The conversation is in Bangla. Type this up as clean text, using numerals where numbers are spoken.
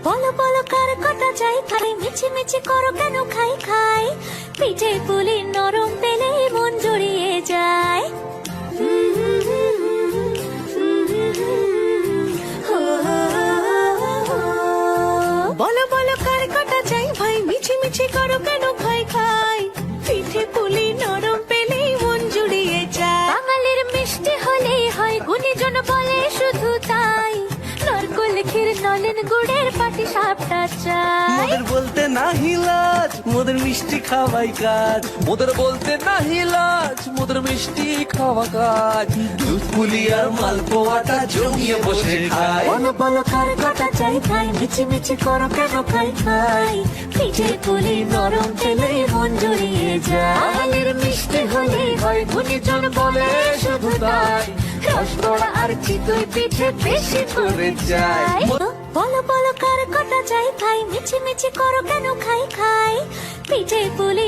বলো বলো কার কটা চাই খাই, মিছি মিছি করো কেন খাই খাই, পিঠে পুলি নরম পেলে মন জড়িয়ে যায়। বলো বলো কার কটা চাই ভাই, মিছি মিছি করো কেন খাই খাই, পিঠে পুলি নরম পেলে মন জুড়িয়ে যায়। বাঙালির মিষ্টি হলেই হয়, গুণীজন বলে শুধু তাই, নরকোল ক্ষীর নলেন গুড়ের পাটি সাপটা চাই। মোদের বলতে নাহি লাজ, মোদের মিষ্টি খাওয়াই কাজ। মোদের বলতে নাহি লাজ, মোদের মিষ্টি খাওয়া কাজ। দুধ পুলি আর মালপোয়াটা জমিয়ে বসে খায়। বলো বলো কার কটা চাই খাই, মিছি মিছি করো কেন খাই খাই, পিঠে পুলি নরম পেলে মন জড়িয়ে যায়। বাঙালির মিষ্টি হলেই হয়, গুণীজন বলে শুধু তাই, রসগোড়া আর চিতই পিঠে বেশি করে যায়। বলো বলো কার কটা চাই খাই, মিছি মিছি করো কেন খাই খাই, পিঠে পুলি